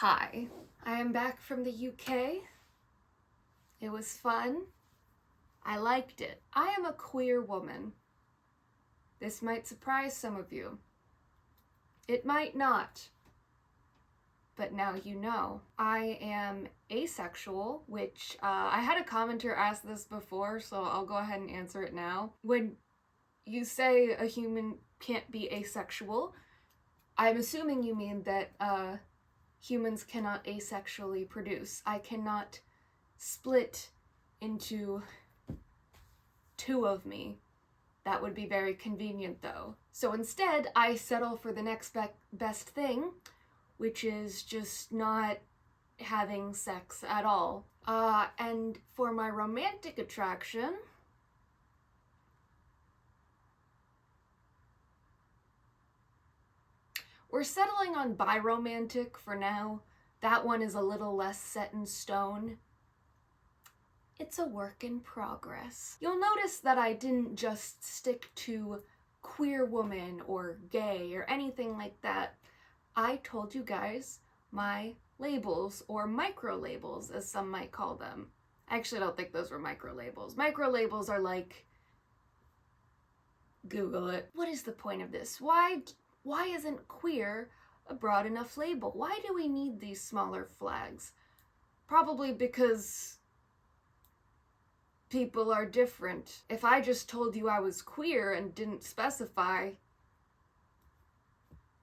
Hi, I am back from the UK. It was fun. I liked it. I am a queer woman. This might surprise some of you. It might not. But now you know. I am asexual, which I had a commenter ask this before, so I'll go ahead and answer it now. When you say a human can't be asexual, I'm assuming you mean that humans cannot asexually produce. I cannot split into two of me. That would be very convenient though. So instead, I settle for the next best thing, which is just not having sex at all. And for my romantic attraction, we're settling on biromantic for now. That one is a little less set in stone. It's a work in progress. You'll notice that I didn't just stick to queer woman or gay or anything like that. I told you guys my labels, or micro labels as some might call them. I actually don't think those were micro labels. Micro labels are like, Google it. What is the point of this? Why isn't queer a broad enough label? Why do we need these smaller flags? Probably because people are different. If I just told you I was queer and didn't specify,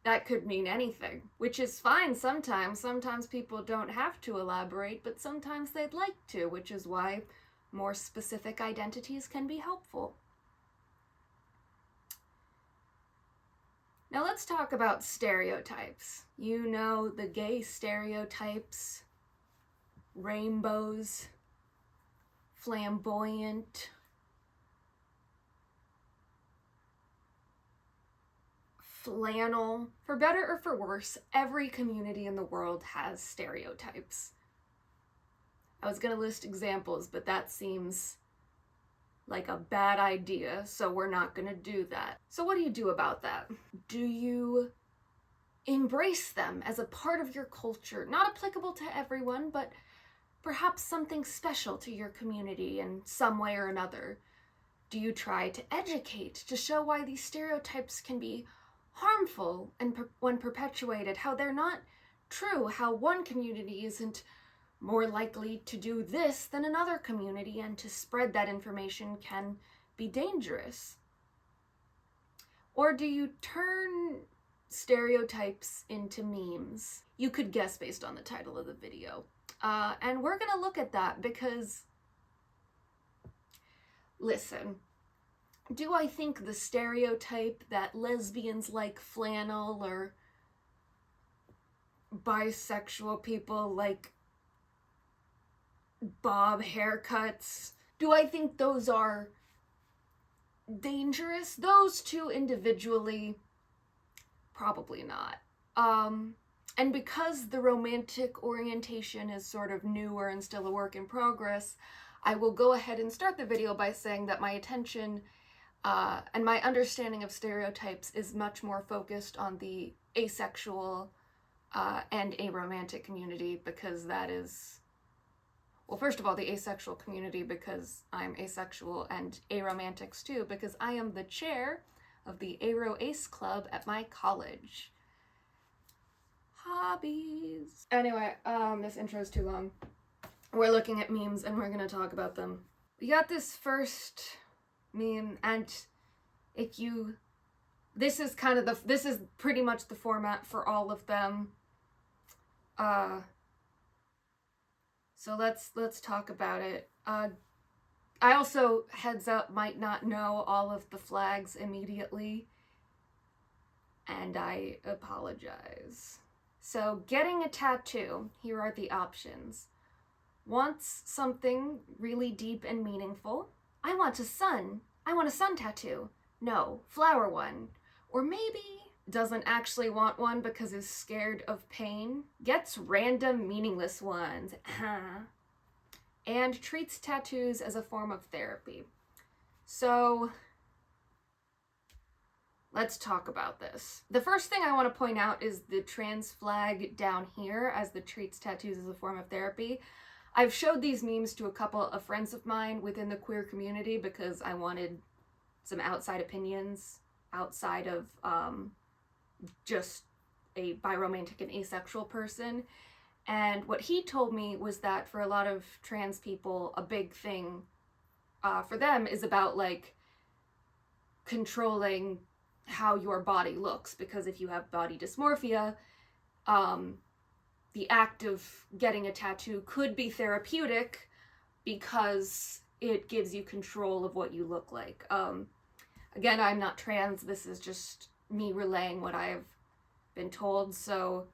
that could mean anything, which is fine sometimes. Sometimes people don't have to elaborate, but sometimes they'd like to, which is why more specific identities can be helpful. Now let's talk about stereotypes. You know, the gay stereotypes, rainbows, flamboyant, flannel. For better or for worse, every community in the world has stereotypes. I was gonna list examples, but that seems like a bad idea, so we're not gonna do that. So what do you do about that? Do you embrace them as a part of your culture? Not applicable to everyone, but perhaps something special to your community in some way or another. Do you try to educate, to show why these stereotypes can be harmful and when perpetuated, how they're not true, how one community isn't more likely to do this than another community, and to spread that information can be dangerous? Or do you turn stereotypes into memes? You could guess based on the title of the video. And we're gonna look at that because, listen, do I think the stereotype that lesbians like flannel or bisexual people like bob haircuts, do I think those are dangerous? Those two individually, probably not. And because the romantic orientation is sort of newer and still a work in progress, I will go ahead and start the video by saying that my attention and my understanding of stereotypes is much more focused on the asexual and aromantic community, because that is, well, first of all, the asexual community because I'm asexual, and aromantics too because I am the chair of the Aro Ace Club at my college. Hobbies. Anyway, this intro is too long. We're looking at memes and we're gonna talk about them. We got this first meme, and this is pretty much the format for all of them. So let's talk about it. I also, heads up, might not know all of the flags immediately, and I apologize. So, getting a tattoo, here are the options. Wants something really deep and meaningful? I want a sun. I want a sun tattoo. No, flower one. Or maybe doesn't actually want one because is scared of pain. Gets random meaningless ones. And treats tattoos as a form of therapy. So let's talk about this. The first thing I want to point out is the trans flag down here, as the treats tattoos as a form of therapy. I've showed these memes to a couple of friends of mine within the queer community because I wanted some outside opinions outside of just a biromantic and asexual person. And what he told me was that for a lot of trans people, a big thing for them is about like controlling how your body looks, because if you have body dysmorphia, the act of getting a tattoo could be therapeutic because it gives you control of what you look like. Again, I'm not trans. This is just me relaying what I have been told. So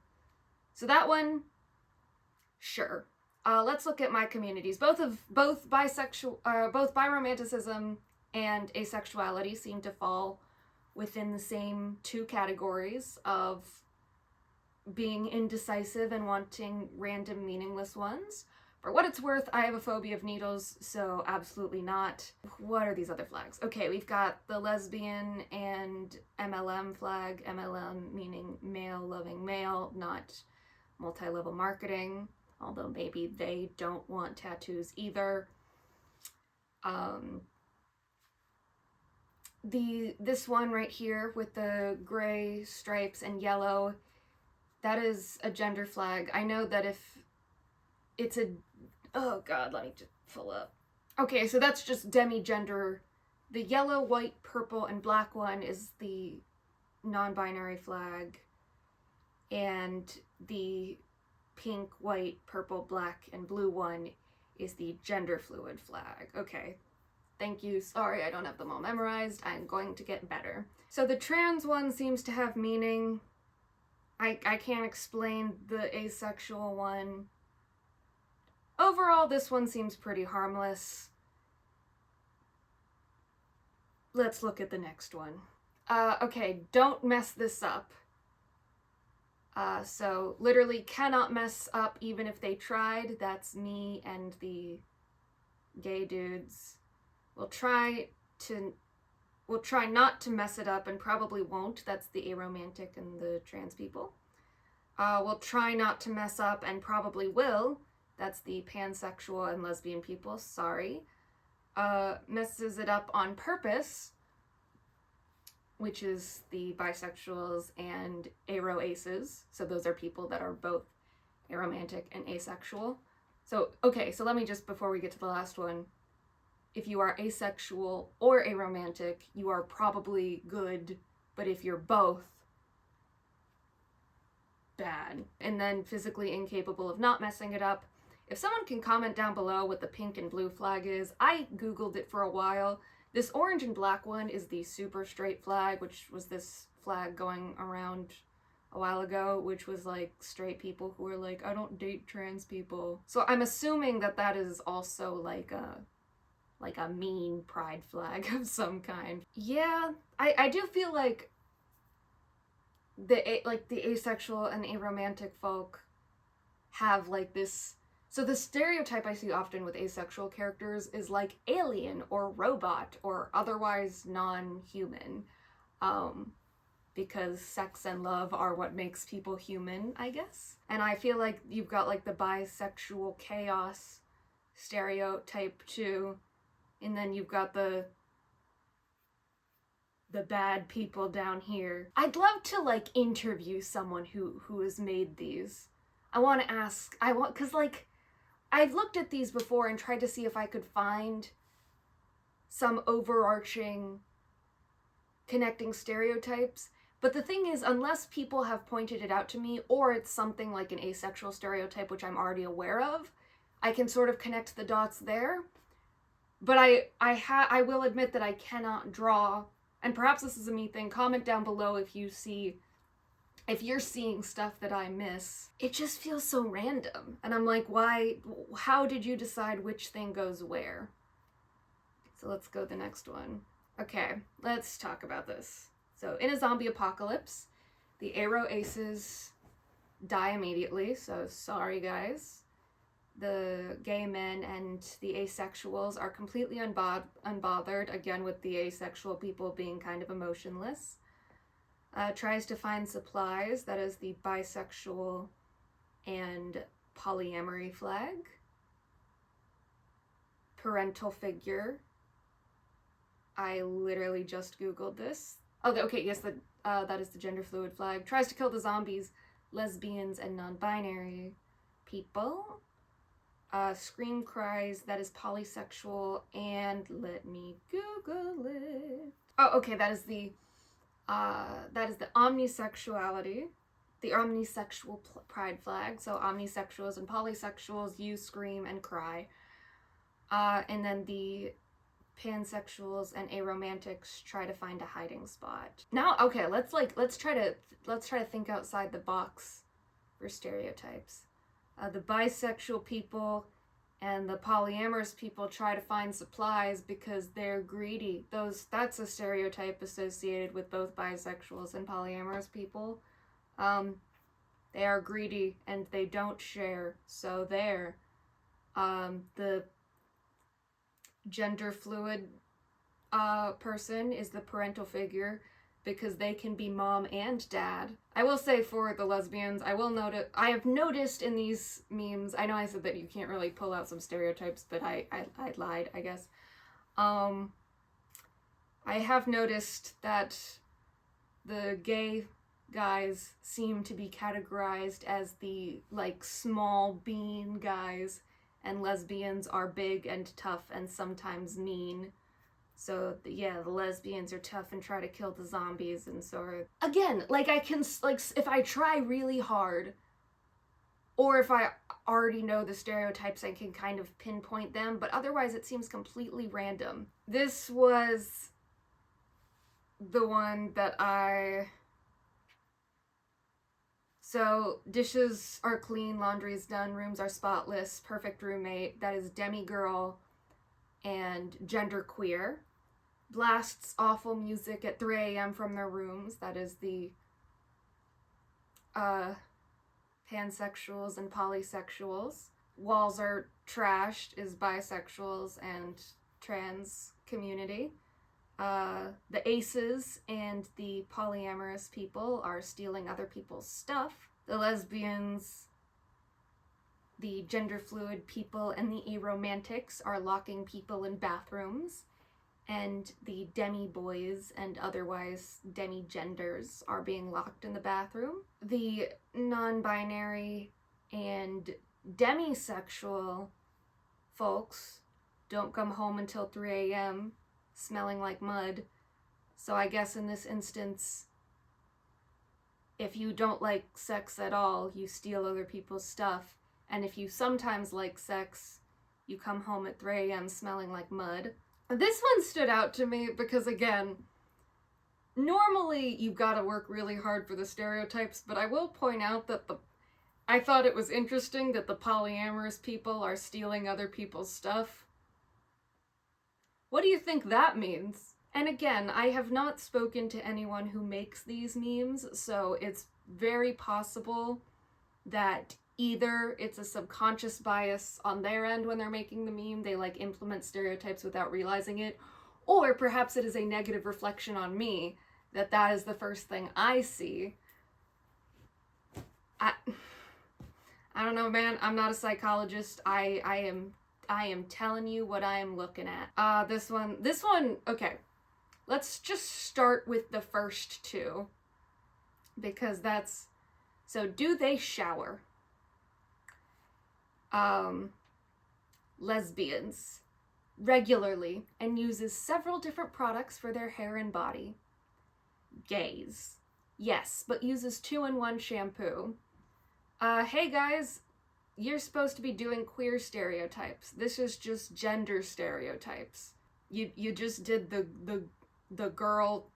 that one, sure. Let's look at my communities. Both biromanticism and asexuality seem to fall within the same two categories of being indecisive and wanting random, meaningless ones. For what it's worth, I have a phobia of needles, so absolutely not. What are these other flags? Okay, we've got the lesbian and MLM flag. MLM meaning male loving male, not multi-level marketing, although maybe they don't want tattoos either. This one right here with the gray stripes and yellow, that is a gender flag. I know that if it's a... Oh god, let me just pull up. Okay, so that's just demi-gender. The yellow, white, purple, and black one is the non-binary flag. And the pink, white, purple, black, and blue one is the gender fluid flag. Okay, thank you. Sorry, I don't have them all memorized. I'm going to get better. So the trans one seems to have meaning. I can't explain the asexual one. Overall, this one seems pretty harmless. Let's look at the next one. Okay, don't mess this up. So literally cannot mess up even if they tried. That's me and the gay dudes. We'll try not to mess it up and probably won't. That's the aromantic and the trans people. We'll try not to mess up and probably will. That's the pansexual and lesbian people. Sorry. Messes it up on purpose, which is the bisexuals and aroaces. So those are people that are both aromantic and asexual. So, okay, so let me just, before we get to the last one, if you are asexual or aromantic, you are probably good, but if you're both, bad. And then physically incapable of not messing it up. If someone can comment down below what the pink and blue flag is, I googled it for a while. This orange and black one is the super straight flag, which was this flag going around a while ago, which was like straight people who were like, I don't date trans people. So I'm assuming that that is also like a mean pride flag of some kind. Yeah, I do feel like the asexual and aromantic folk have like this. So the stereotype I see often with asexual characters is like alien or robot or otherwise non-human, because sex and love are what makes people human, I guess. And I feel like you've got like the bisexual chaos stereotype too, and then you've got the bad people down here. I'd love to like interview someone who has made these. I want to ask, cause like, I've looked at these before and tried to see if I could find some overarching connecting stereotypes. But the thing is, unless people have pointed it out to me, or it's something like an asexual stereotype, which I'm already aware of, I can sort of connect the dots there. But I will admit that I cannot draw, and perhaps this is a me thing. Comment down below if you're seeing stuff that I miss. It just feels so random. And I'm like, why, how did you decide which thing goes where? So let's go to the next one. Okay, let's talk about this. So in a zombie apocalypse, the aroaces die immediately, so sorry guys. The gay men and the asexuals are completely unbothered, again with the asexual people being kind of emotionless. Tries to find supplies, that is the bisexual and polyamory flag. Parental figure. I literally just Googled this. Oh, okay, yes, that is the gender fluid flag. Tries to kill the zombies, lesbians, and non-binary people. Scream cries, that is polysexual, and let me Google it. Oh, okay, that is the omnisexuality, the omnisexual pride flag. So omnisexuals and polysexuals use scream and cry. And then the pansexuals and aromantics try to find a hiding spot. Now, okay, let's try to think outside the box for stereotypes. The bisexual people and the polyamorous people try to find supplies because they're greedy. That's a stereotype associated with both bisexuals and polyamorous people. They are greedy and they don't share. So there. The gender fluid person is the parental figure because they can be mom and dad. I will say for the lesbians, I have noticed in these memes, I know I said that you can't really pull out some stereotypes, but I lied, I guess. I have noticed that the gay guys seem to be categorized as the, like, small bean guys, and lesbians are big and tough and sometimes mean. So, yeah, the lesbians are tough and try to kill the zombies, and so are... Again, like, I can, like, if I try really hard, or if I already know the stereotypes, I can kind of pinpoint them, but otherwise it seems completely random. This was the one that So, dishes are clean, laundry is done, rooms are spotless, perfect roommate, that is demigirl and genderqueer. Blasts awful music at 3 a.m. from their rooms, that is the pansexuals and polysexuals. Walls are trashed is bisexuals and trans community. The aces and the polyamorous people are stealing other people's stuff. The lesbians, the gender fluid people, and the aromantics are locking people in bathrooms. And the demi-boys and otherwise demi-genders are being locked in the bathroom. The non-binary and demisexual folks don't come home until 3 a.m. smelling like mud. So I guess in this instance, if you don't like sex at all, you steal other people's stuff. And if you sometimes like sex, you come home at 3 a.m. smelling like mud. This one stood out to me because, again, normally you've got to work really hard for the stereotypes, but I will point out that I thought it was interesting that the polyamorous people are stealing other people's stuff. What do you think that means? And again, I have not spoken to anyone who makes these memes, so it's very possible that either it's a subconscious bias on their end when they're making the meme, they like implement stereotypes without realizing it, or perhaps it is a negative reflection on me that is the first thing I see. I don't know, man. I'm not a psychologist. I am telling you what I am looking at. This one, okay. Let's just start with the first two, because that's... So, do they shower? Lesbians. Regularly, and uses several different products for their hair and body. Gays. Yes, but uses 2-in-1 shampoo. Hey guys, you're supposed to be doing queer stereotypes. This is just gender stereotypes. You just did the girl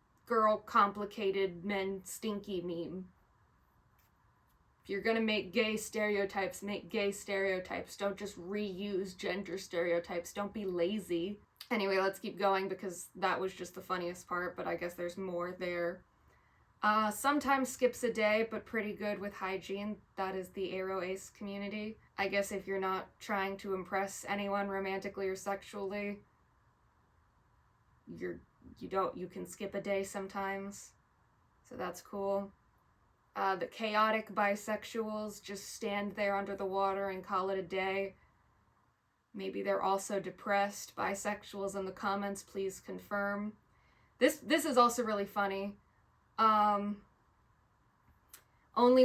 complicated men stinky meme. If you're gonna make gay stereotypes, make gay stereotypes. Don't just reuse gender stereotypes. Don't be lazy. Anyway, let's keep going because that was just the funniest part, but I guess there's more there. Sometimes skips a day, but pretty good with hygiene. That is the aroace community. I guess if you're not trying to impress anyone romantically or sexually, you can skip a day sometimes. So that's cool. The chaotic bisexuals just stand there under the water and call it a day. Maybe they're also depressed. Bisexuals in the comments, please confirm. This is also really funny. Only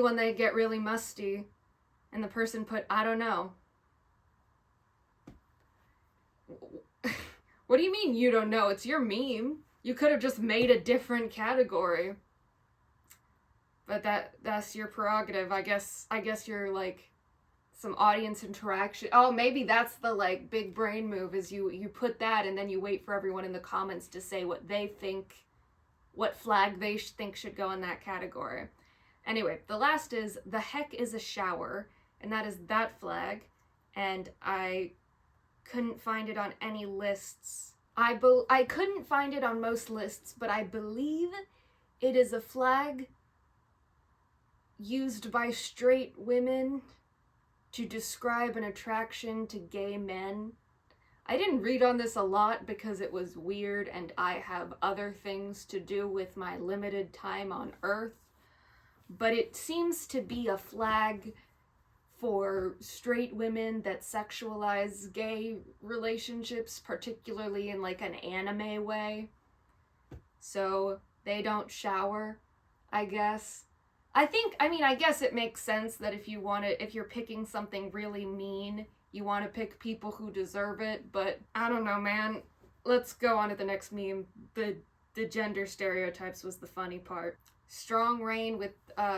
when they get really musty. And the person put, I don't know. What do you mean you don't know? It's your meme. You could have just made a different category. But that's your prerogative. I guess you're like some audience interaction. Oh, maybe that's the like big brain move is you put that and then you wait for everyone in the comments to say what they think, what flag they think should go in that category. Anyway, the last is the heck is a shower, and that is that flag, and I couldn't find it on any lists. I couldn't find it on most lists, but I believe it is a flag used by straight women to describe an attraction to gay men. I didn't read on this a lot because it was weird and I have other things to do with my limited time on Earth, but it seems to be a flag for straight women that sexualize gay relationships, particularly in like an anime way. So they don't shower, I guess. I guess it makes sense that if you're picking something really mean, you want to pick people who deserve it, but I don't know, man. Let's go on to the next meme. The gender stereotypes was the funny part. Strong rain with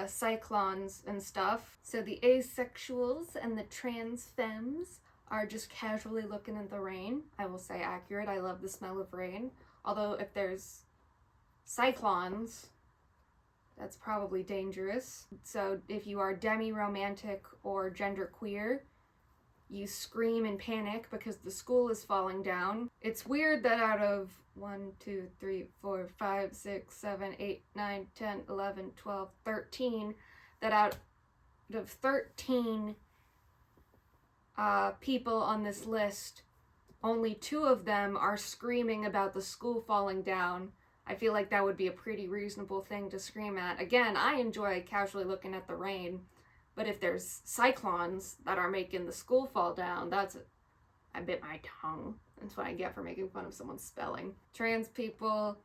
cyclones and stuff. So the asexuals and the trans femmes are just casually looking at the rain. I will say accurate. I love the smell of rain. Although if there's cyclones, that's probably dangerous. So if you are demi-romantic or genderqueer, you scream in panic because the school is falling down. It's weird that out of 1, 2, 3, 4, 5, 6, 7, 8, 9, 10, 11, 12, 13, that out of 13 people on this list, only 2 of them are screaming about the school falling down. I feel like that would be a pretty reasonable thing to scream at. Again, I enjoy casually looking at the rain, but if there's cyclones that are making the school fall down, I bit my tongue. That's what I get for making fun of someone's spelling. Trans people,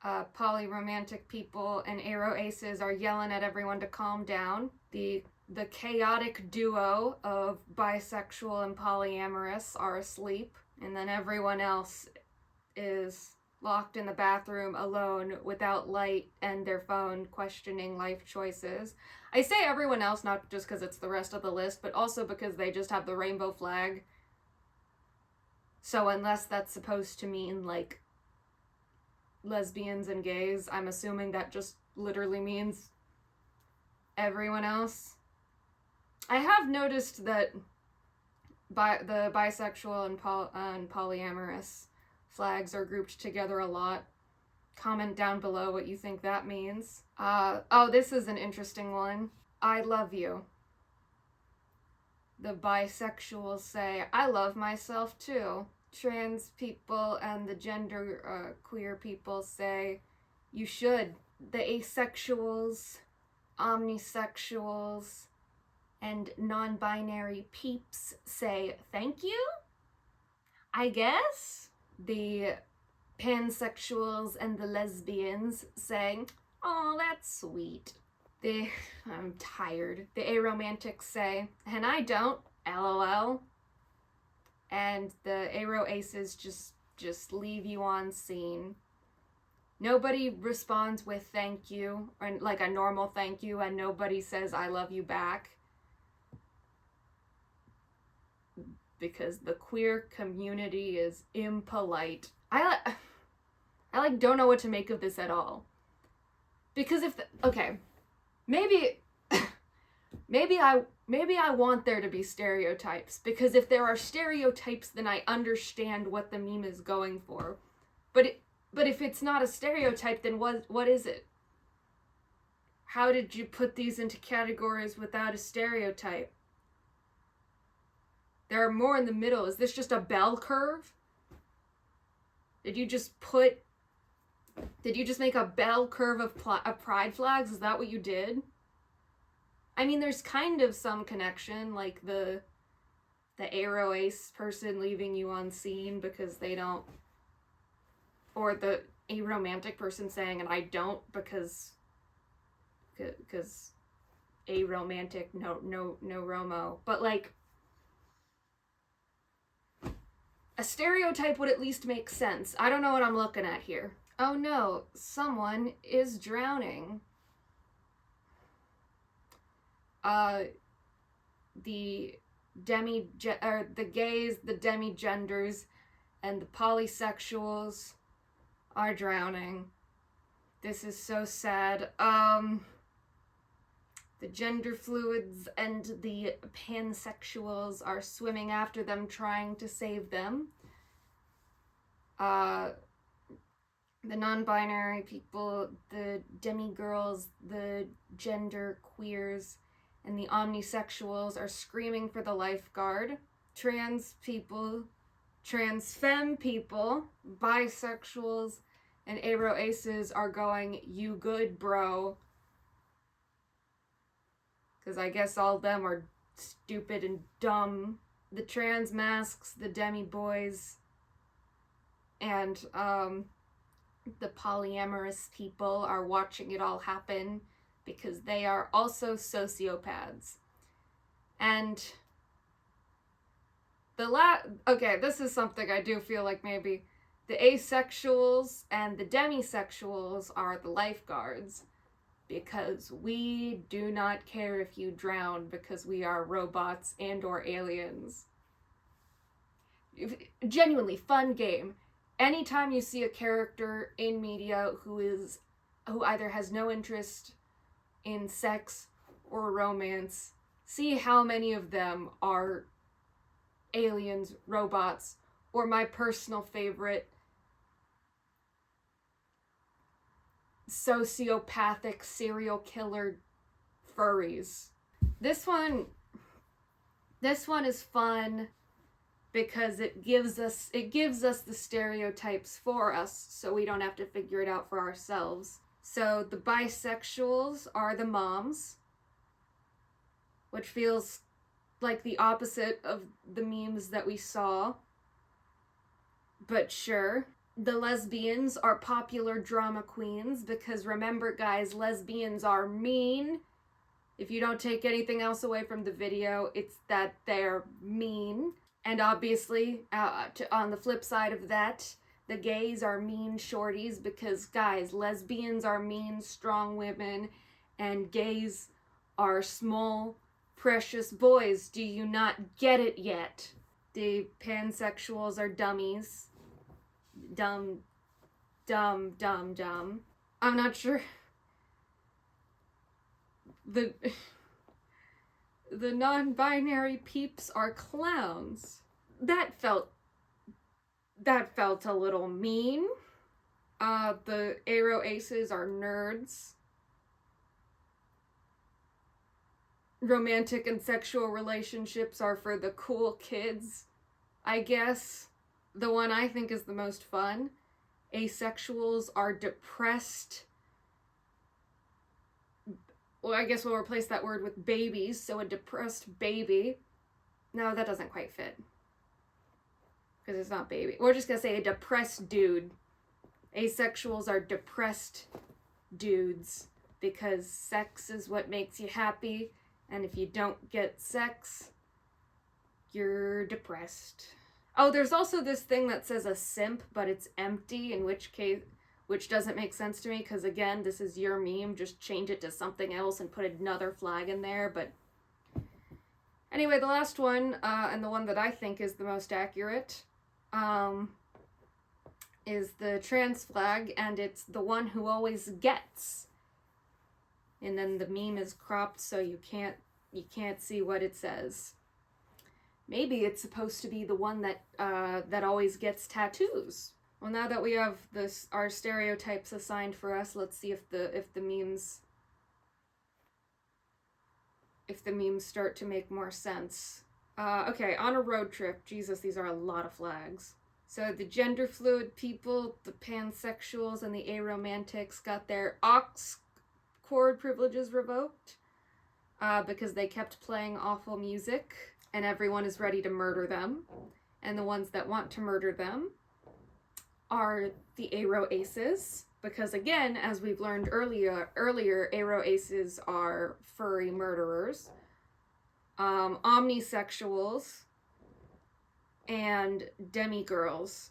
polyromantic people, and aro aces are yelling at everyone to calm down. The chaotic duo of bisexual and polyamorous are asleep, and then everyone else is locked in the bathroom alone without light and their phone, questioning life choices. I say everyone else not just because it's the rest of the list, but also because they just have the rainbow flag. So unless that's supposed to mean like lesbians and gays, I'm assuming that just literally means everyone else. I have noticed that the bisexual and polyamorous flags are grouped together a lot. Comment down below what you think that means. Oh, this is an interesting one. I love you. The bisexuals say, I love myself too. Trans people and the gender queer people say, you should. The asexuals, omnisexuals, and non-binary peeps say, thank you? I guess? The pansexuals and the lesbians say, oh, that's sweet. I'm tired. The aromantics say, and I don't, LOL. And the aro aces just leave you on scene. Nobody responds with thank you, or like a normal thank you, and nobody says I love you back. Because the queer community is impolite. I don't know what to make of this at all. Because maybe I want there to be stereotypes, because if there are stereotypes, then I understand what the meme is going for. But if it's not a stereotype, then what is it? How did you put these into categories without a stereotype? There are more in the middle. Is this just a bell curve? Did you just put Did you just make a bell curve of pride flags? Is that what you did? I mean, there's kind of some connection, like the Aro Ace person leaving you on scene because they don't, or the aromantic person saying, and I don't because aromantic, no Romo. But like, a stereotype would at least make sense. I don't know what I'm looking at here. Oh no, someone is drowning. The gays, the demi-genders, and the polysexuals are drowning. This is so sad. The gender fluids and the pansexuals are swimming after them, trying to save them. The non-binary people, the demi-girls, the gender queers, and the omnisexuals are screaming for the lifeguard. Trans people, trans femme people, bisexuals, and Aro Aces are going, "You good, bro." Because I guess all of them are stupid and dumb. The trans masks, the demi boys, and the polyamorous people are watching it all happen because they are also sociopaths. And okay, this is something I do feel like maybe the asexuals and the demisexuals are the lifeguards, because we do not care if you drown because we are robots and or aliens. Genuinely fun game. Anytime you see a character in media who either has no interest in sex or romance, see how many of them are aliens, robots, or my personal favorite, sociopathic serial killer furries. This one is fun because it gives us the stereotypes for us, so we don't have to figure it out for ourselves. So the bisexuals are the moms, which feels like the opposite of the memes that we saw, but sure. The lesbians are popular drama queens because remember, guys, lesbians are mean. If you don't take anything else away from the video, it's that they're mean. And obviously, on the flip side of that, the gays are mean shorties because, guys, lesbians are mean, strong women, and gays are small, precious boys. Do you not get it yet? The pansexuals are dummies. Dumb. I'm not sure. The non-binary peeps are clowns. That felt a little mean. The Aro Aces are nerds. Romantic and sexual relationships are for the cool kids, I guess. The one I think is the most fun, asexuals are depressed. Well, I guess we'll replace that word with babies, so a depressed baby. No, that doesn't quite fit. Because it's not baby. We're just gonna say a depressed dude. Asexuals are depressed dudes, because sex is what makes you happy, and if you don't get sex, you're depressed. Oh, there's also this thing that says a simp, but it's empty, in which doesn't make sense to me, because again, this is your meme, just change it to something else and put another flag in there, but anyway, the last one, and the one that I think is the most accurate, is the trans flag, and it's the one who always gets. And then the meme is cropped so you can't see what it says. Maybe it's supposed to be the one that always gets tattoos. Well, now that we have our stereotypes assigned for us, let's see if the memes start to make more sense. Okay, on a road trip. Jesus, these are a lot of flags. So the gender fluid people, the pansexuals, and the aromantics got their aux cord privileges revoked because they kept playing awful music, and everyone is ready to murder them. And the ones that want to murder them are the aro aces, because again, as we've learned earlier, aro aces are furry murderers. Omnisexuals and demigirls.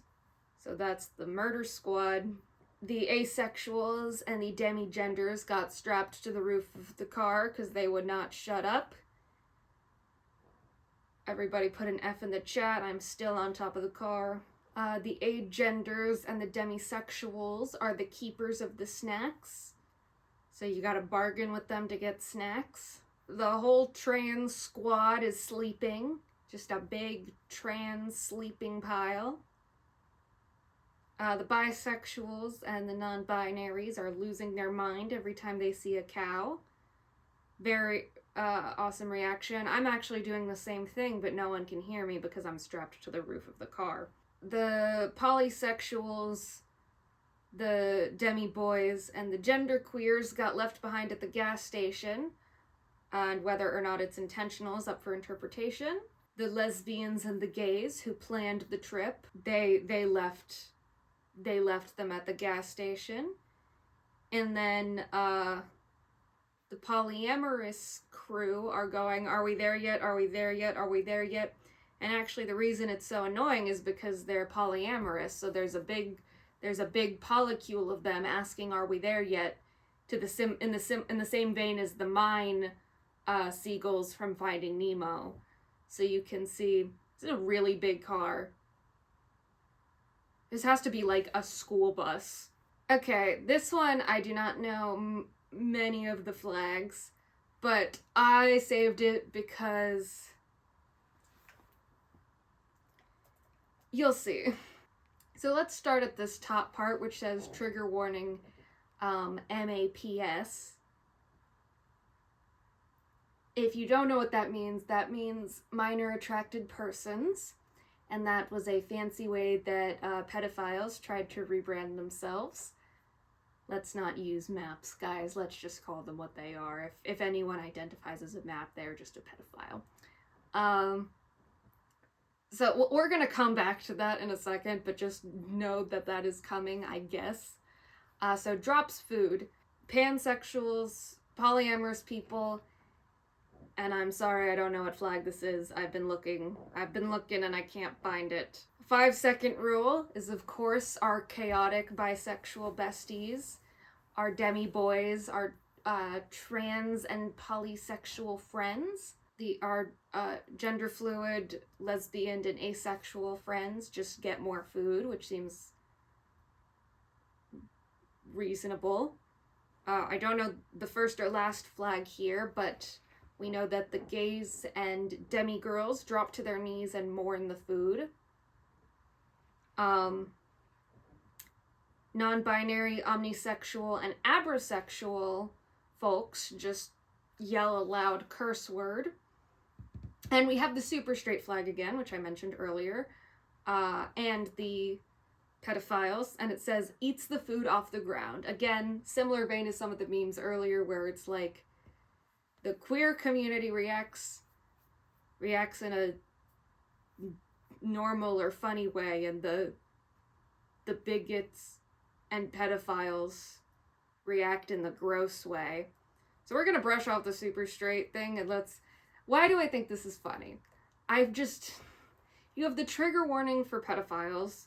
So that's the murder squad. The asexuals and the demigenders got strapped to the roof of the car because they would not shut up. Everybody put an F in the chat. I'm still on top of the car. The agenders and the demisexuals are the keepers of the snacks. So you gotta bargain with them to get snacks. The whole trans squad is sleeping. Just a big trans sleeping pile. The bisexuals and the non-binaries are losing their mind every time they see a cow. Very awesome reaction. I'm actually doing the same thing, but no one can hear me because I'm strapped to the roof of the car. The polysexuals, the demi-boys, and the genderqueers got left behind at the gas station, and whether or not it's intentional is up for interpretation. The lesbians and the gays who planned the trip, they left them at the gas station. And then the polyamorous crew are going, are we there yet? Are we there yet? Are we there yet? And actually the reason it's so annoying is because they're polyamorous, so there's a big polycule of them asking, are we there yet? In the same vein as the mine seagulls from Finding Nemo. So you can see, it's a really big car. This has to be like a school bus. Okay, this one I do not know many of the flags, but I saved it because you'll see. So let's start at this top part, which says trigger warning, MAPS. If you don't know what that means minor attracted persons, and that was a fancy way that pedophiles tried to rebrand themselves. Let's not use maps, guys. Let's just call them what they are. If anyone identifies as a map, they're just a pedophile. So we're gonna come back to that in a second, but just know that that is coming, I guess. So drops food, pansexuals, polyamorous people, and I'm sorry, I don't know what flag this is. I've been looking and I can't find it. 5-second rule is, of course, our chaotic bisexual besties, our demi-boys, our trans and polysexual friends, our gender fluid, lesbian, and asexual friends just get more food, which seems reasonable. I don't know the first or last flag here, but we know that the gays and demigirls drop to their knees and mourn the food. Non-binary, omnisexual, and abrosexual folks just yell a loud curse word. And we have the super straight flag again, which I mentioned earlier, and the pedophiles, and it says, eats the food off the ground. Again, similar vein as some of the memes earlier, where it's like, the queer community reacts in a normal or funny way, and the bigots and pedophiles react in the gross way. So we're gonna brush off the super straight thing, and why do I think this is funny? You have the trigger warning for pedophiles,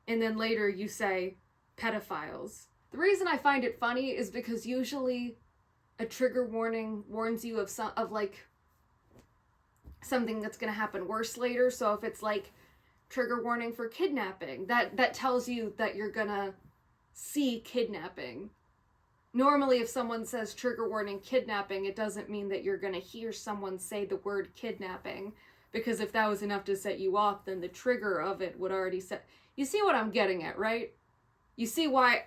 and then later you say pedophiles. The reason I find it funny is because usually a trigger warning warns you of something that's gonna happen worse later. So if it's like trigger warning for kidnapping, that tells you that you're gonna see kidnapping. Normally, if someone says trigger warning kidnapping, it doesn't mean that you're gonna hear someone say the word kidnapping, because if that was enough to set you off, then the trigger of it would already set. You see what I'm getting at, right? You see why?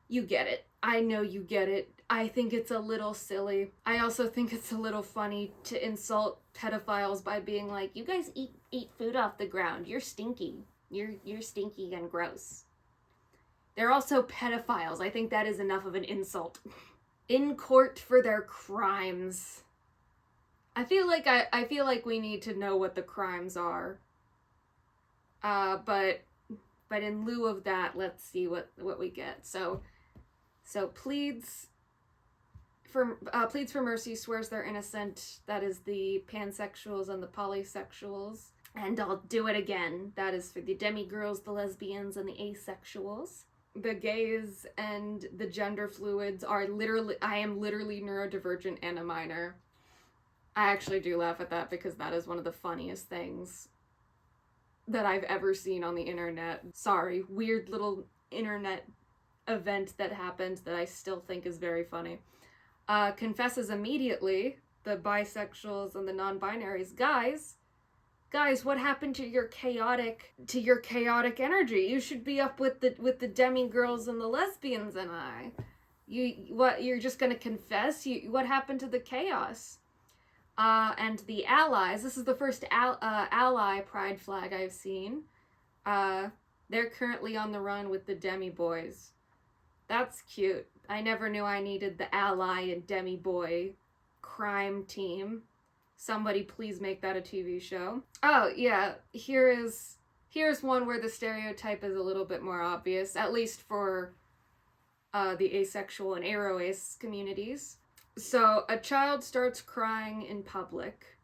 You get it. I know you get it. I think it's a little silly. I also think it's a little funny to insult pedophiles by being like, you guys eat food off the ground. You're stinky. You're stinky and gross. They're also pedophiles. I think that is enough of an insult. In court for their crimes. I feel like we need to know what the crimes are. But in lieu of that, let's see what we get. So pleads for mercy, swears they're innocent. That is the pansexuals and the polysexuals. And I'll do it again. That is for the demigirls, the lesbians, and the asexuals. The gays and the gender fluids are literally, I am literally neurodivergent and a minor. I actually do laugh at that because that is one of the funniest things that I've ever seen on the internet. Sorry, weird little internet event that happened that I still think is very funny. Confesses immediately, the bisexuals and the non-binaries, guys, what happened to your chaotic energy? You should be up with the demigirls and the lesbians and I. You're just gonna confess? What happened to the chaos? And the allies, this is the first ally pride flag I've seen. They're currently on the run with the demi boys. That's cute. I never knew I needed the ally and demi boy crime team. Somebody please make that a TV show. Oh, yeah, here's one where the stereotype is a little bit more obvious, at least for the asexual and aro-ace communities. So, a child starts crying in public.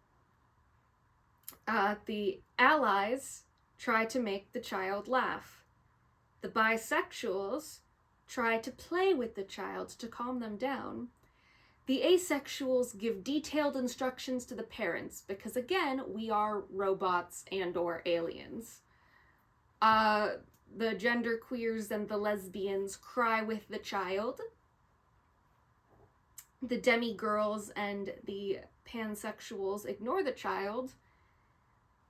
The allies try to make the child laugh. The bisexuals try to play with the child to calm them down. The asexuals give detailed instructions to the parents because, again, we are robots and or aliens. The genderqueers and the lesbians cry with the child. The demigirls and the pansexuals ignore the child.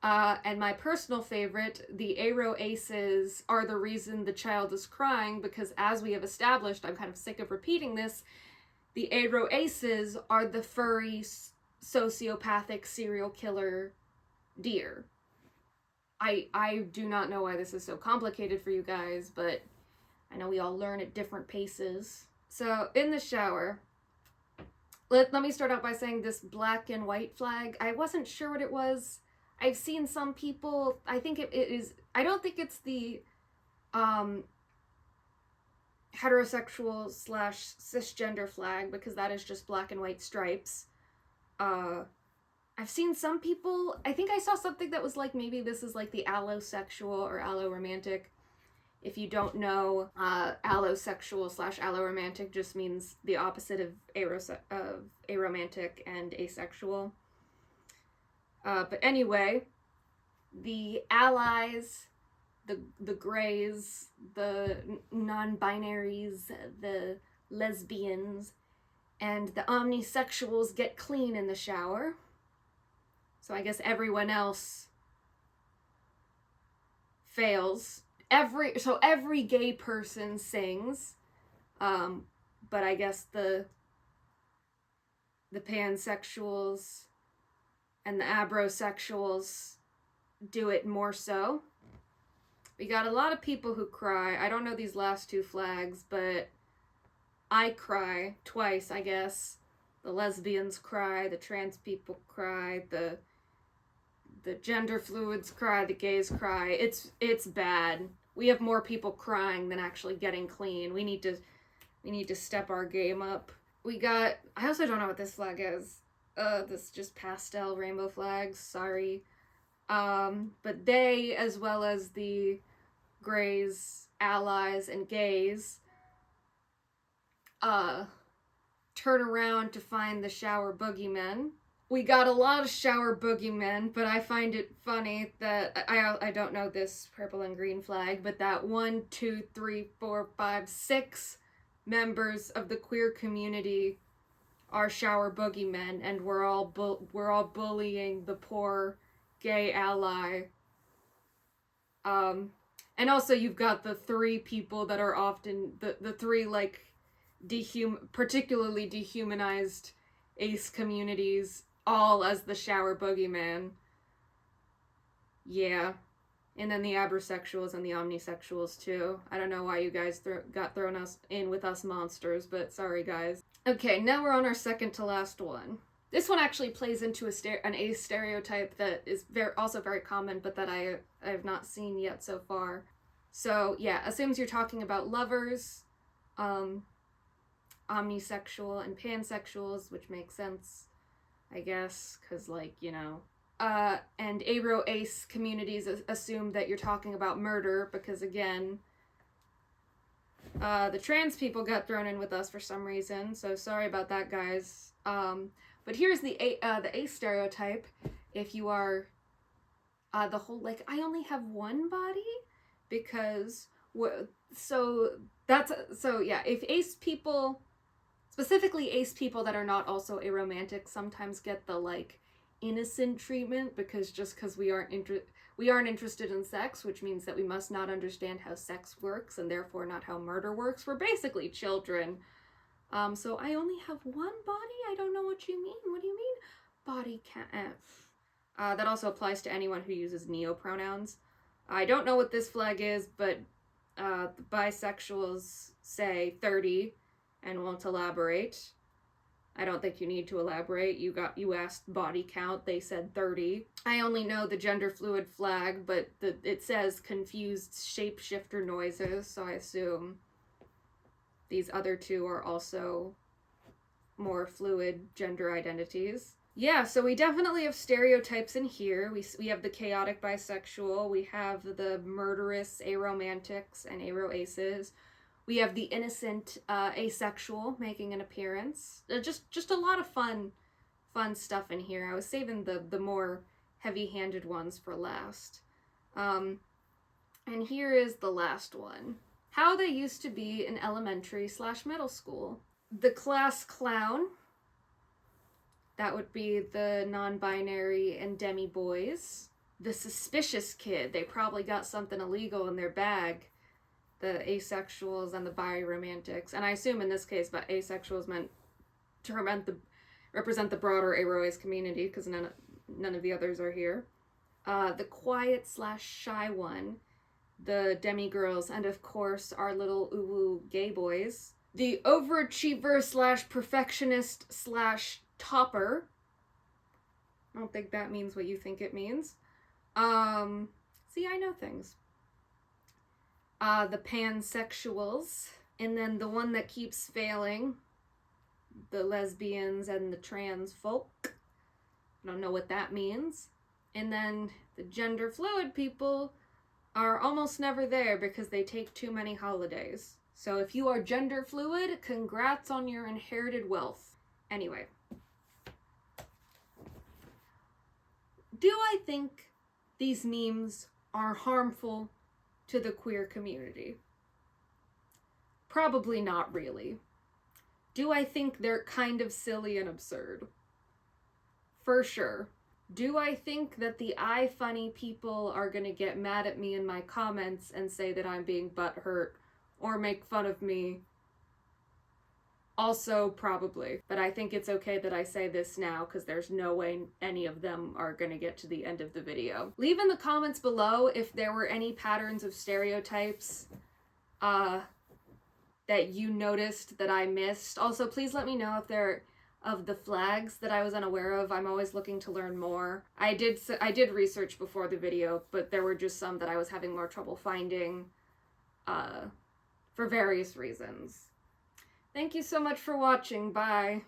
And my personal favorite, the aro-aces are the reason the child is crying because, as we have established, I'm kind of sick of repeating this, the aro-aces are the furry, sociopathic serial killer deer. I do not know why this is so complicated for you guys, but I know we all learn at different paces. So, in the shower, let me start out by saying this black and white flag, I wasn't sure what it was. I've seen some people, I think it is, I don't think it's the heterosexual / cisgender flag because that is just black and white stripes. I've seen some people, I think I saw something that was like, maybe this is like the allosexual or alloromantic. If you don't know, allosexual / alloromantic just means the opposite of aromantic and asexual. But anyway, the allies, the grays, the non-binaries, the lesbians, and the omnisexuals get clean in the shower. So I guess everyone else fails. Every gay person sings, but I guess the pansexuals and the abrosexuals do it more so. We got a lot of people who cry. I don't know these last two flags, but I cry twice, I guess. The lesbians cry, the trans people cry, the gender fluids cry, the gays cry. It's bad. We have more people crying than actually getting clean. We need to step our game up. I also don't know what this flag is. This just pastel rainbow flags, sorry. But they, as well as the grays, allies, and gays, turn around to find the shower boogeymen. We got a lot of shower boogeymen, but I find it funny that, I don't know this purple and green flag, but that 1, 2, 3, 4, 5, 6 members of the queer community are shower boogeymen, and we're all bullying the poor gay ally. And also you've got the 3 people that are often the 3 like particularly dehumanized ace communities, all as the shower boogeyman. Yeah. And then the abrosexuals and the omnisexuals too. I don't know why you guys got thrown in with us monsters, but sorry guys. Okay, now we're on our second to last one. This one actually plays into an ace stereotype that is also very common, but that I have not seen yet so far. So yeah, assumes you're talking about lovers, omnisexual and pansexuals, which makes sense, I guess, because, like, you know. And aro-ace communities assume that you're talking about murder, because, again, the trans people got thrown in with us for some reason, so sorry about that, guys. But here's the ace stereotype. If you are the whole, like, I only have one body, because, yeah, if ace people, specifically ace people that are not also aromantic, sometimes get the, like, innocent treatment, because we aren't interested in sex, which means that we must not understand how sex works and therefore not how murder works. We're basically children. So I only have one body? I don't know what you mean. What do you mean? Body can't. That also applies to anyone who uses neo-pronouns. I don't know what this flag is, but the bisexuals say 30 and won't elaborate. I don't think you need to elaborate. You asked body count, they said 30. I only know the gender fluid flag, but it says confused shapeshifter noises, so I assume these other two are also more fluid gender identities. Yeah, so we definitely have stereotypes in here. We have the chaotic bisexual, we have the murderous aromantics and aro-aces. We have the innocent asexual making an appearance. Just a lot of fun stuff in here. I was saving the more heavy-handed ones for last. And here is the last one. How they used to be in elementary/middle school. The class clown. That would be the non-binary and demi boys. The suspicious kid. They probably got something illegal in their bag. The asexuals and the biromantics, and I assume in this case, but asexuals meant to represent the broader aro-ace community, because none of the others are here. The quiet/shy one, the demi-girls, and of course our little uwu gay boys. The overachiever/perfectionist/topper. I don't think that means what you think it means. See, I know things. The pansexuals, and then the one that keeps failing, the lesbians and the trans folk. I don't know what that means. And then the gender fluid people are almost never there because they take too many holidays. So if you are gender fluid, congrats on your inherited wealth. Anyway. Do I think these memes are harmful to the queer community? Probably not really. Do I think they're kind of silly and absurd? For sure. Do I think that the iFunny people are gonna get mad at me in my comments and say that I'm being butthurt or make fun of me? Also, probably. But I think it's okay that I say this now, because there's no way any of them are gonna get to the end of the video. Leave in the comments below if there were any patterns of stereotypes that you noticed that I missed. Also, please let me know if there of the flags that I was unaware of. I'm always looking to learn more. I did research before the video, but there were just some that I was having more trouble finding for various reasons. Thank you so much for watching. Bye.